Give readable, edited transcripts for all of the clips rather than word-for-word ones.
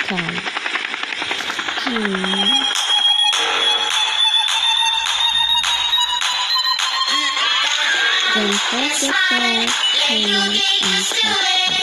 Welcome to Don't forget to comment and subscribe.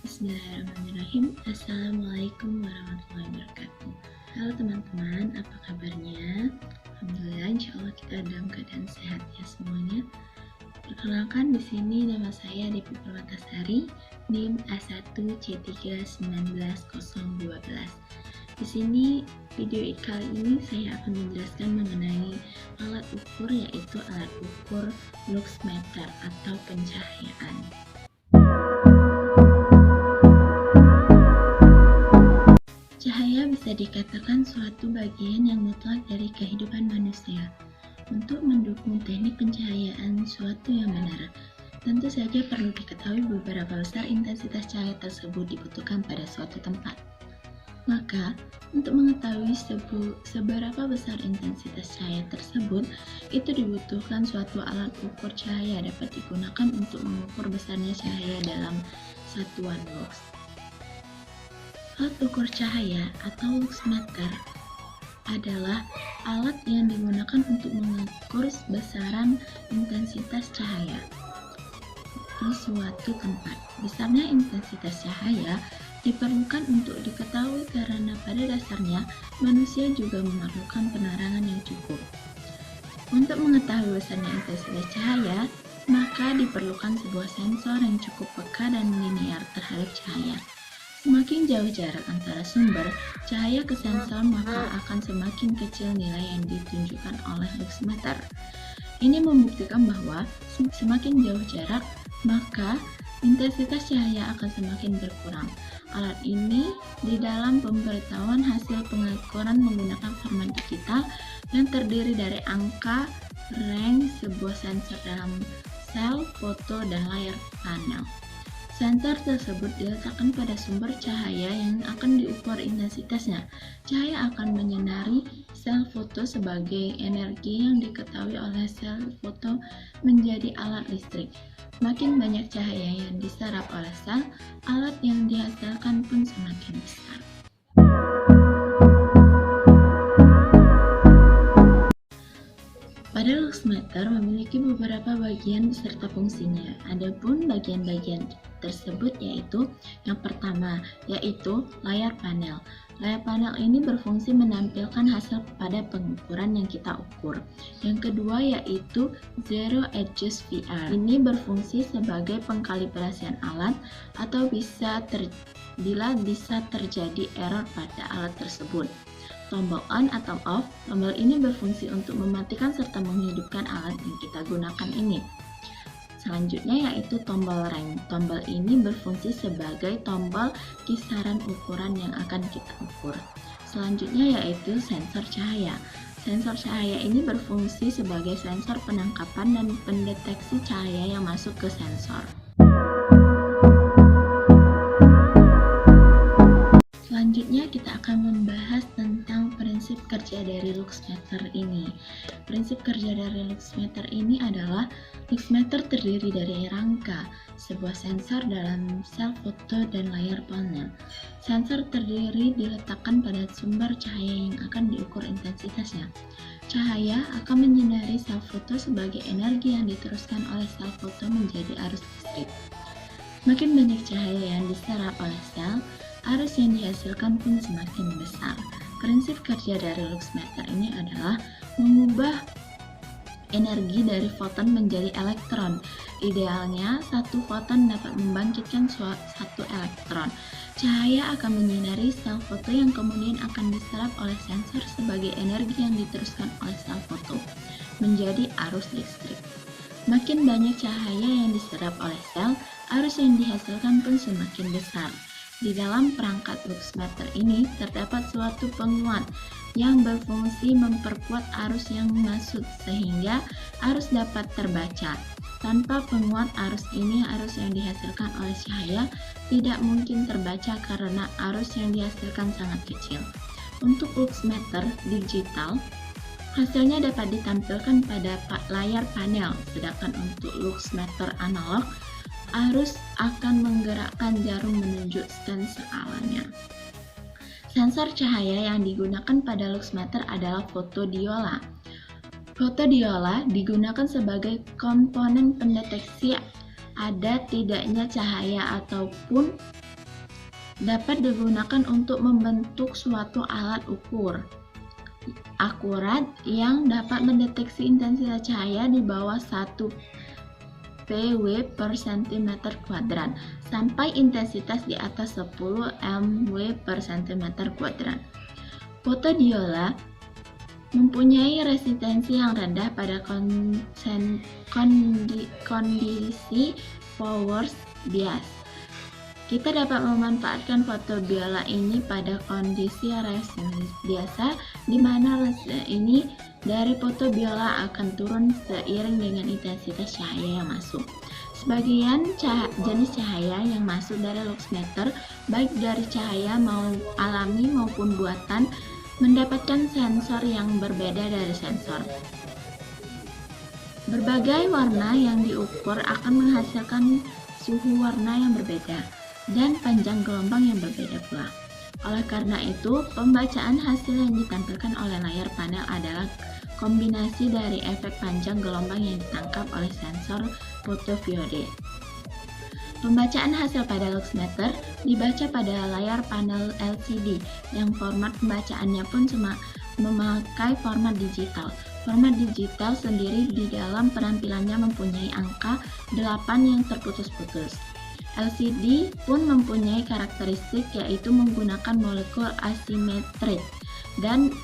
Bismillahirrahmanirrahim. Assalamualaikum warahmatullahi wabarakatuh. Halo teman-teman, apa kabarnya? Alhamdulillah, insya Allah kita dalam keadaan sehat ya semuanya. Perkenalkan, di sini nama saya Devi Permatasari, NIM A1C3190012. Di sini video kali ini saya akan menjelaskan mengenai alat ukur, yaitu alat ukur luxmeter atau pencahayaan. Cahaya bisa dikatakan suatu bagian yang mutlak dari kehidupan manusia. Untuk mendukung teknik pencahayaan suatu yang benar, tentu saja perlu diketahui beberapa besar intensitas cahaya tersebut dibutuhkan pada suatu tempat. Maka, untuk mengetahui seberapa besar intensitas cahaya tersebut, itu dibutuhkan suatu alat ukur cahaya dapat digunakan untuk mengukur besarnya cahaya dalam satuan lux. Alat ukur cahaya atau luxmeter adalah alat yang digunakan untuk mengukur besaran intensitas cahaya di suatu tempat. Besarnya intensitas cahaya diperlukan untuk diketahui karena pada dasarnya manusia juga memerlukan penerangan yang cukup. Untuk mengetahui besarnya intensitas cahaya, maka diperlukan sebuah sensor yang cukup peka dan linear terhadap cahaya. Semakin jauh jarak antara sumber cahaya ke sensor, maka akan semakin kecil nilai yang ditunjukkan oleh luxmeter. Ini membuktikan bahwa semakin jauh jarak, maka intensitas cahaya akan semakin berkurang. Alat ini di dalam pemberitahuan hasil pengukuran menggunakan format digital yang terdiri dari angka, rank, sebuah sensor dalam sel, foto, dan layar panel. Sensor tersebut diletakkan pada sumber cahaya yang akan diukur intensitasnya. Cahaya akan menyinari sel foto sebagai energi yang diketahui oleh sel foto menjadi alat listrik. Makin banyak cahaya yang diserap oleh sel, alat yang dihasilkan pun semakin besar. Pada luxmeter memiliki beberapa bagian beserta fungsinya. Adapun bagian-bagian tersebut yaitu yang pertama, yaitu layar panel. Layar panel ini berfungsi menampilkan hasil pada pengukuran yang kita ukur. Yang kedua yaitu Zero Edges VR. Ini berfungsi sebagai pengkalibrasian alat atau bila bisa terjadi error pada alat tersebut. Tombol on atau off, tombol ini berfungsi untuk mematikan serta menghidupkan alat yang kita gunakan ini. Selanjutnya yaitu tombol rank. Tombol ini berfungsi sebagai tombol kisaran ukuran yang akan kita ukur. Selanjutnya yaitu sensor cahaya. Sensor cahaya ini berfungsi sebagai sensor penangkapan dan pendeteksi cahaya yang masuk ke sensor. Selanjutnya kita akan membahas tentang prinsip kerja dari luxmeter ini. Prinsip kerja dari luxmeter ini adalah luxmeter terdiri dari rangka, sebuah sensor dalam sel foto, dan layar panel. Sensor terdiri diletakkan pada sumber cahaya yang akan diukur intensitasnya. Cahaya akan menyinari sel foto sebagai energi yang diteruskan oleh sel foto menjadi arus listrik. Makin banyak cahaya yang diserap oleh sel, arus yang dihasilkan pun semakin besar. Prinsip kerja dari luxmeter ini adalah mengubah energi dari foton menjadi elektron. Idealnya, satu foton dapat membangkitkan satu elektron. Cahaya akan menyinari sel foto yang kemudian akan diserap oleh sensor sebagai energi yang diteruskan oleh sel foto menjadi arus listrik. Makin banyak cahaya yang diserap oleh sel, arus yang dihasilkan pun semakin besar. Di dalam perangkat luxmeter ini terdapat suatu penguat yang berfungsi memperkuat arus yang masuk sehingga arus dapat terbaca. Tanpa penguat arus ini, arus yang dihasilkan oleh cahaya tidak mungkin terbaca karena arus yang dihasilkan sangat kecil. Untuk luxmeter digital, Hasilnya dapat ditampilkan pada layar panel, sedangkan untuk luxmeter analog arus akan menggerakkan jarum menunjuk sensor alatnya. Sensor cahaya yang digunakan pada luxmeter adalah fotodiola. Fotodiola digunakan sebagai komponen pendeteksi ada tidaknya cahaya ataupun dapat digunakan untuk membentuk suatu alat ukur akurat yang dapat mendeteksi intensitas cahaya di bawah 1 PW per cm kuadrat sampai intensitas di atas 10 MW per cm kuadrat. Fotodiola mempunyai resistensi yang rendah pada kondisi power bias. Kita dapat memanfaatkan fotodiola ini pada kondisi resistensi biasa, di mana resistensi ini dari fotodiola akan turun seiring dengan intensitas cahaya yang masuk. Sebagian jenis cahaya yang masuk dari luxmeter, baik dari cahaya alami maupun buatan, mendapatkan sensor yang berbeda dari sensor. Berbagai warna yang diukur akan menghasilkan suhu warna yang berbeda dan panjang gelombang yang berbeda pula. Oleh karena itu, pembacaan hasil yang ditampilkan oleh layar panel adalah kombinasi dari efek panjang gelombang yang ditangkap oleh sensor fotodiode. Pembacaan hasil pada luxmeter dibaca pada layar panel LCD yang format pembacaannya pun memakai format digital. Format digital sendiri di dalam penampilannya mempunyai angka 8 yang terputus-putus. LCD pun mempunyai karakteristik yaitu menggunakan molekul asimetrik dan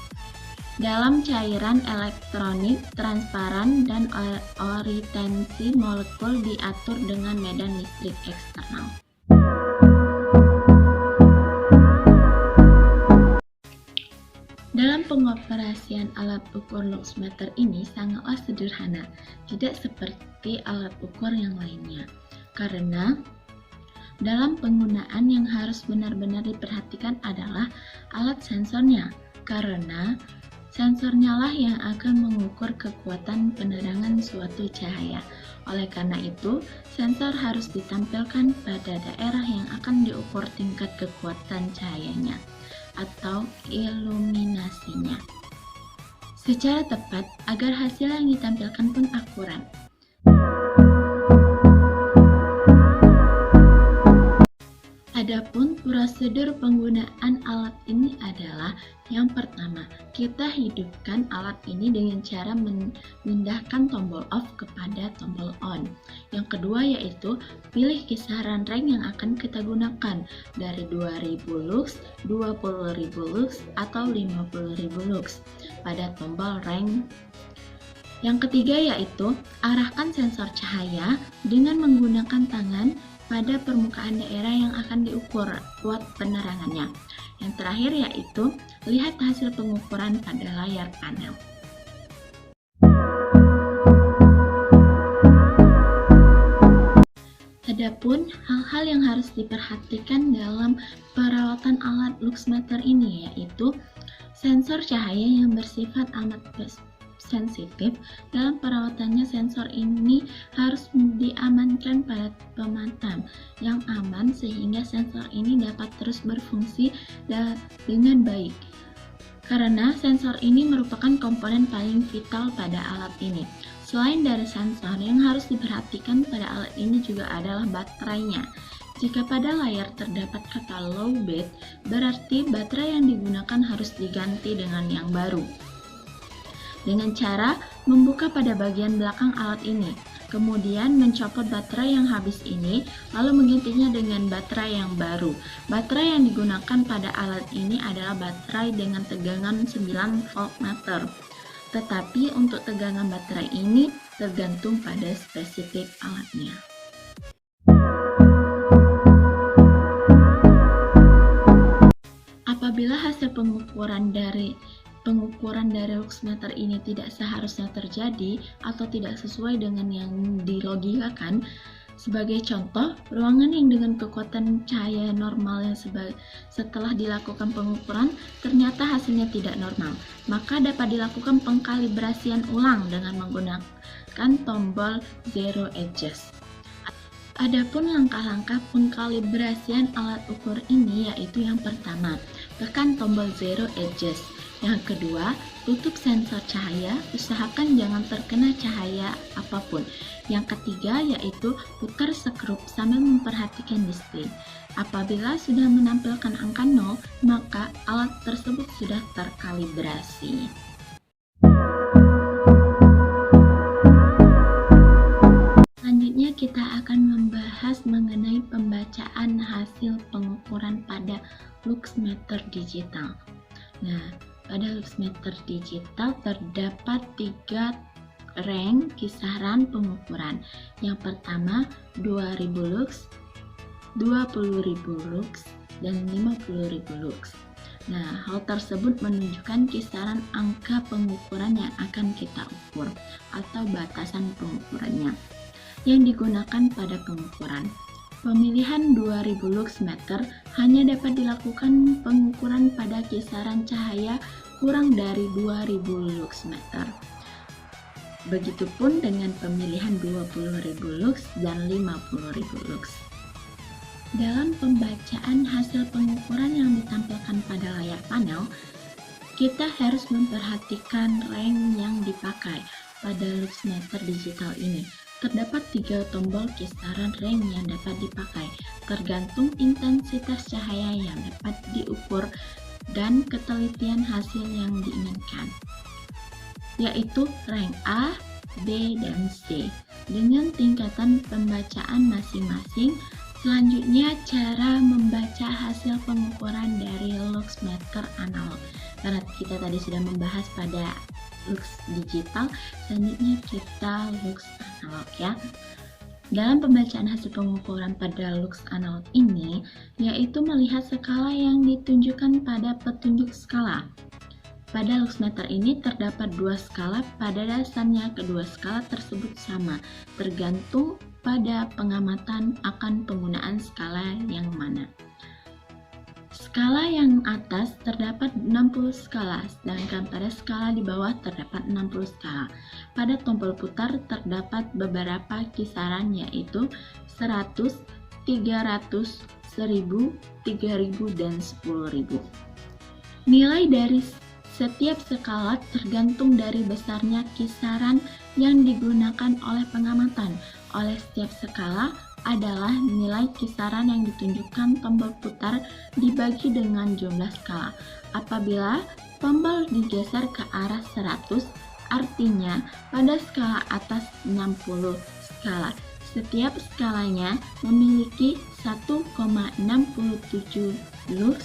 dalam cairan elektronik transparan dan orientasi molekul diatur dengan medan listrik eksternal. Dalam pengoperasian alat ukur luxmeter ini sangatlah sederhana, tidak seperti alat ukur yang lainnya. Karena dalam penggunaan yang harus benar-benar diperhatikan adalah alat sensornya, karena sensornya lah yang akan mengukur kekuatan penerangan suatu cahaya. Oleh karena itu, sensor harus ditampilkan pada daerah yang akan diukur tingkat kekuatan cahayanya atau iluminasinya secara tepat agar hasil yang ditampilkan pun akurat. Adapun prosedur penggunaan alat ini adalah yang pertama, kita hidupkan alat ini dengan cara memindahkan tombol off kepada tombol on. Yang kedua yaitu pilih kisaran range yang akan kita gunakan dari 2000 lux, 20.000 lux, atau 50.000 lux pada tombol range. Yang ketiga yaitu arahkan sensor cahaya dengan menggunakan tangan pada permukaan daerah yang akan diukur kuat penerangannya. Yang terakhir yaitu lihat hasil pengukuran pada layar panel. Adapun hal-hal yang harus diperhatikan dalam perawatan alat luxmeter ini yaitu sensor cahaya yang bersifat amat sensitif. Dalam perawatannya sensor ini harus diamankan pada pematam yang aman sehingga sensor ini dapat terus berfungsi dengan baik. Karena sensor ini merupakan komponen paling vital pada alat ini. Selain dari sensor, yang harus diperhatikan pada alat ini juga adalah baterainya. Jika pada layar terdapat kata low bed, berarti baterai yang digunakan harus diganti dengan yang baru. Dengan cara membuka pada bagian belakang alat ini, kemudian mencopot baterai yang habis ini, lalu menggantinya dengan baterai yang baru. Baterai yang digunakan pada alat ini adalah baterai dengan tegangan 9 voltmeter. Tetapi untuk tegangan baterai ini tergantung pada spesifik alatnya. Apabila hasil pengukuran dari luxmeter ini tidak seharusnya terjadi atau tidak sesuai dengan yang dilogikakan, Sebagai contoh, ruangan yang dengan kekuatan cahaya normal yang setelah dilakukan pengukuran ternyata hasilnya tidak normal, maka dapat dilakukan pengkalibrasian ulang dengan menggunakan tombol Zero Edges. Adapun langkah-langkah pengkalibrasian alat ukur ini yaitu yang pertama, tekan tombol Zero Edges. Yang kedua, tutup sensor cahaya, usahakan jangan terkena cahaya apapun. Yang ketiga yaitu putar skrup sambil memperhatikan display. Apabila sudah menampilkan angka 0, maka alat tersebut sudah terkalibrasi. Selanjutnya kita akan membahas mengenai pembacaan hasil pengukuran pada luxmeter digital. Nah, pada luxmeter digital terdapat 3 rank kisaran pengukuran. Yang pertama 2000 lux, 20.000 lux, dan 50.000 lux. Nah, hal tersebut menunjukkan kisaran angka pengukuran yang akan kita ukur atau batasan pengukurannya yang digunakan pada pengukuran. Pemilihan 2000 lux meter hanya dapat dilakukan pengukuran pada kisaran cahaya kurang dari 2000 lux meter. Begitupun dengan pemilihan 20.000 lux dan 50.000 lux. Dalam pembacaan hasil pengukuran yang ditampilkan pada layar panel, kita harus memperhatikan rank yang dipakai pada luxmeter digital ini. Terdapat 3 tombol kisaran rank yang dapat dipakai, tergantung intensitas cahaya yang dapat diukur dan ketelitian hasil yang diinginkan, yaitu rank A, B, dan C, dengan tingkatan pembacaan masing-masing. Selanjutnya, cara membaca hasil pengukuran dari luxmeter analog. Karena kita tadi sudah membahas pada lux digital, selanjutnya kita lux analog ya. Dalam pembacaan hasil pengukuran pada lux analog ini, yaitu melihat skala yang ditunjukkan pada petunjuk skala. Pada luxmeter ini terdapat 2 skala, pada dasarnya kedua skala tersebut sama, tergantung pada pengamatan akan penggunaan skala yang mana. Skala yang atas terdapat 60 skala, sedangkan pada skala di bawah terdapat 60 skala. Pada tombol putar terdapat beberapa kisaran yaitu 100, 300, 1000, 3000, dan 10.000. Nilai dari setiap skala tergantung dari besarnya kisaran yang digunakan oleh pengamatan. Oleh setiap skala adalah nilai kisaran yang ditunjukkan tombol putar dibagi dengan jumlah skala. Apabila tombol digeser ke arah 100, artinya pada skala atas 60 skala. Setiap skalanya memiliki 1,67 lux,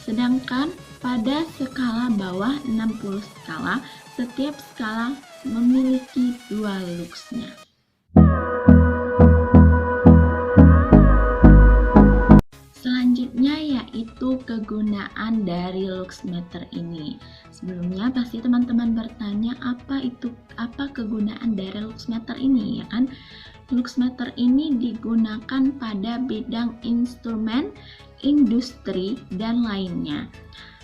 sedangkan pada skala bawah 60 skala, setiap skala memiliki 2 luxnya. Selanjutnya yaitu kegunaan dari luxmeter ini. Sebelumnya pasti teman-teman bertanya apa kegunaan dari luxmeter ini, ya kan? Luxmeter ini digunakan pada bidang instrumen, industri, dan lainnya.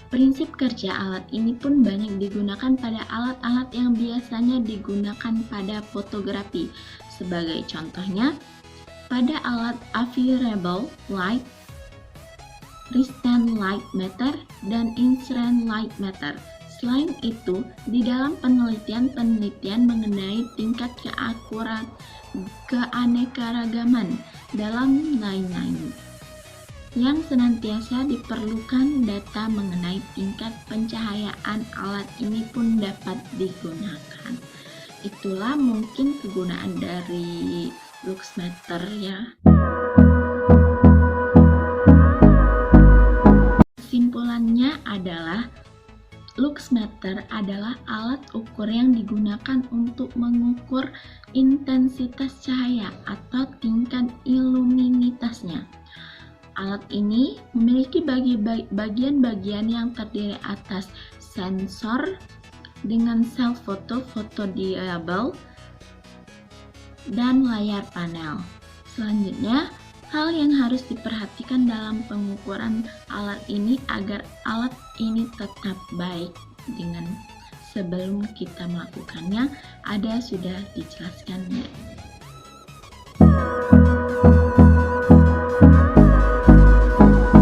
Prinsip kerja alat ini pun banyak digunakan pada alat-alat yang biasanya digunakan pada fotografi. Sebagai contohnya, pada alat available light, resistant light meter, dan infrared light meter. Selain itu, di dalam penelitian mengenai tingkat keanekaragaman dalam lain-lain, yang senantiasa diperlukan data mengenai tingkat pencahayaan alat ini pun dapat digunakan. Itulah mungkin kegunaan dari luxmeter ya. Kesimpulannya adalah luxmeter adalah alat ukur yang digunakan untuk mengukur intensitas cahaya atau tingkat iluminitasnya. Alat ini memiliki bagian-bagian yang terdiri atas sensor dengan sel foto, photodiode, dan layar panel. Selanjutnya, hal yang harus diperhatikan dalam pengukuran alat ini agar alat ini tetap baik dengan sebelum kita melakukannya sudah dijelaskan